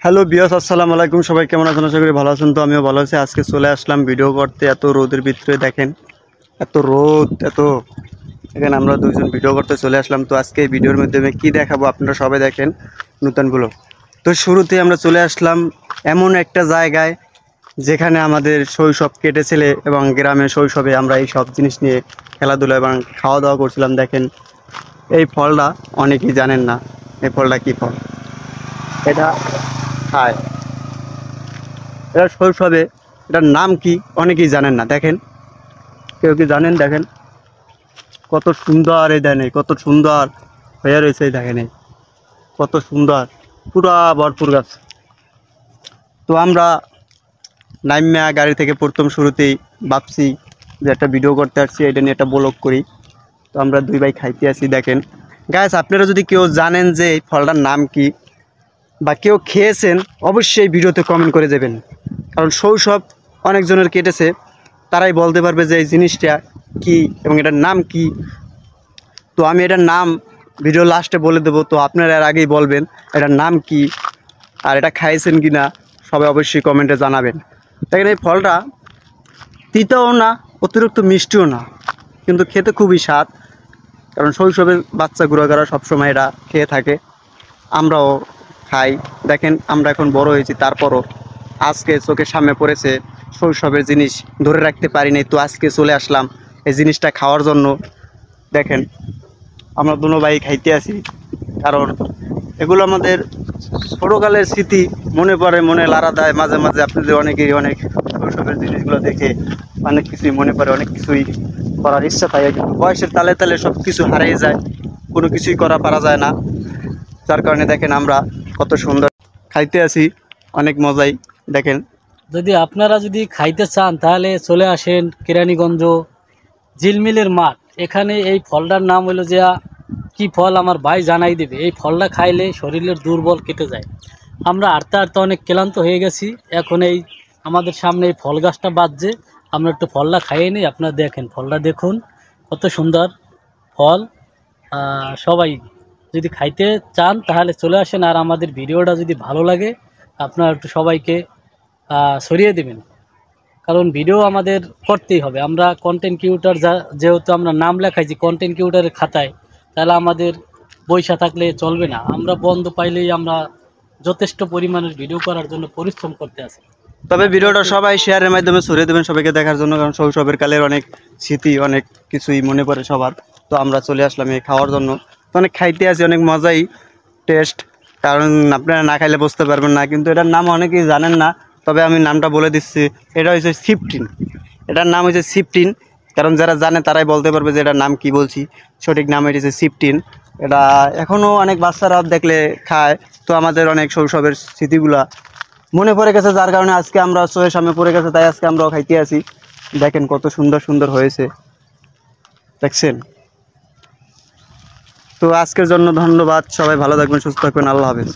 Hello বিয়াস, আসসালামু আলাইকুম। সবাই কেমন আছেন? আশা করি ভালো আছেন। তো আমিও ভালো আছি। আজকে চলে আসলাম ভিডিও করতে। এত রোদের ভিতরে দেখেন, এত রোদ, এখানে আমরা দুইজন ভিডিও করতে চলে আসলাম। তো আজকে এই ভিডিওর মাধ্যমে কি দেখাবো আপনারা সবাই দেখেন নতুন ব্লগ। তো শুরুতে আমরা চলে আসলাম এমন একটা জায়গায় যেখানে আমাদের শৈশব কেটেছিল এবং গ্রামের শৈশবে আমরা এই সব জিনিস নিয়ে খেলাধুলা এবং খাওয়া দাওয়া করছিলাম। দেখেন এই ফলটা অনেকেই জানেন না। এই ফলটা কী ফল? এটা খায়, এটা শৈশবে, এটার নাম কি অনেকেই জানেন না। দেখেন, কেউ কি জানেন? দেখেন কত সুন্দর, এই দেন কত সুন্দর হয়ে রয়েছে, এই দেখেন কত সুন্দর, পুরা ভরপুর গাছ। তো আমরা নাইমিয়া গাড়ি থেকে প্রথম শুরুতেই ভাবছি যে একটা ভিডিও করতে আসছি, এটা নিয়ে একটা ব্লগ করি। তো আমরা দুই ভাই খাইতে আসি। দেখেন গাইস, আপনারা যদি কেউ জানেন যে এই ফলটার নাম কি বা কেউ খেয়েছেন, অবশ্যই ভিডিওতে কমেন্ট করে দেবেন। কারণ শৈশব অনেকজনের কেটেছে, তারাই বলতে পারবে যে এই জিনিসটা কি এবং এটার নাম কি। তো আমি এটার নাম ভিডিও লাস্টে বলে দেবো। তো আপনারা এর আগেই বলবেন এটার নাম কি আর এটা খাইছেন কি না, সবাই অবশ্যই কমেন্টে জানাবেন। দেখেন এই ফলটা তিতাও না, অতিরিক্ত মিষ্টিও না, কিন্তু খেতে খুবই স্বাদ। কারণ শৈশবের বাচ্চা গুড়াগারা সবসময় এটা খেয়ে থাকে, আমরাও খাই। দেখেন আমরা এখন বড় হয়েছি, তারপরও আজকে চোখের সামনে পড়েছে শৈশবের জিনিস, ধরে রাখতে পারিনি। তো আজকে চলে আসলাম এই জিনিসটা খাওয়ার জন্য। দেখেন আমরা দুনো ভাই খাইতে আসি, কারণ এগুলো আমাদের ছোটোকালের স্মৃতি মনে পড়ে, মনে লাড়া দেয় মাঝে মাঝে। আপনাদের অনেকেই অনেক শৈশবের জিনিসগুলো দেখে অনেক কিছুই মনে পড়ে, অনেক কিছুই করার ইচ্ছা থাকে, কিন্তু বয়সের তালে তালে সব কিছু হারিয়ে যায়, কোনো কিছুই পারা যায় না। যার কারণে দেখেন আমরা কত সুন্দর খাইতে আসি, অনেক মজাই। দেখেন আপনারা যদি খাইতে চান তাহলে চলে আসেন কেরানীগঞ্জ ঝিলমিলের মাঠ। এখানে এই ফলটার নাম হলো যে কি ফল আমার ভাই জানাই দেবে। এই ফলটা খাইলে শরীরের দুর্বল কেটে যায়। আমরা হাঁটতে হাঁটতে অনেক ক্লান্ত হয়ে গেছি, এখন এই আমাদের সামনে এই ফল গাছটা বাজছে, আমরা একটু ফলটা খাইয়ে নিই। আপনারা দেখেন ফলটা, দেখুন কত সুন্দর ফল। সবাই যদি খাইতে চান তাহলে চলে আসেন। আর আমাদের ভিডিওটা যদি ভালো লাগে আপনারা একটু সবাইকে ছড়িয়ে দেবেন, কারণ ভিডিও আমাদের করতেই হবে। আমরা কন্টেন্ট ক্রিয়েটর, যেহেতু আমরা নাম লেখাইছি কন্টেন্ট ক্রিয়েটরের খাতায়, তাহলে আমাদের পয়সা থাকলে চলবে না। আমরা বন্ধ পাইলেই আমরা যথেষ্ট পরিমাণের ভিডিও করার জন্য পরিশ্রম করতে আসি। তবে ভিডিওটা সবাই শেয়ারের মাধ্যমে ছড়িয়ে দেবেন সবাইকে দেখার জন্য, কারণ শৈশবের কালের অনেক স্মৃতি, অনেক কিছুই মনে পড়ে সবার। তো আমরা চলে আসলাম এই খাওয়ার জন্য। তো অনেক খাইতে আসি, অনেক মজাই টেস্ট, কারণ আপনারা না খাইলে বুঝতে পারবেন না। কিন্তু এটার নাম অনেকেই জানেন না, তবে আমি নামটা বলে দিচ্ছি। এটা হচ্ছে সিপটিন, এটার নাম হচ্ছে সিপটিন। কারণ যারা জানে তারাই বলতে পারবে যে এটার নাম কি বলছি। সঠিক নাম এটা হচ্ছে সিপটিন। এটা এখনও অনেক বাচ্চারা দেখলে খায়। তো আমাদের অনেক শৈশবের স্মৃতিগুলা মনে পড়ে গেছে, যার কারণে আজকে আমরা চোখের সামনে পড়ে গেছে, তাই আজকে আমরাও খাইতে আসি। দেখেন কত সুন্দর সুন্দর হয়েছে, দেখছেন? তো আজকের জন্য ধন্যবাদ। সবাই ভালো থাকবেন, সুস্থ থাকবেন। আল্লাহ হাফেজ।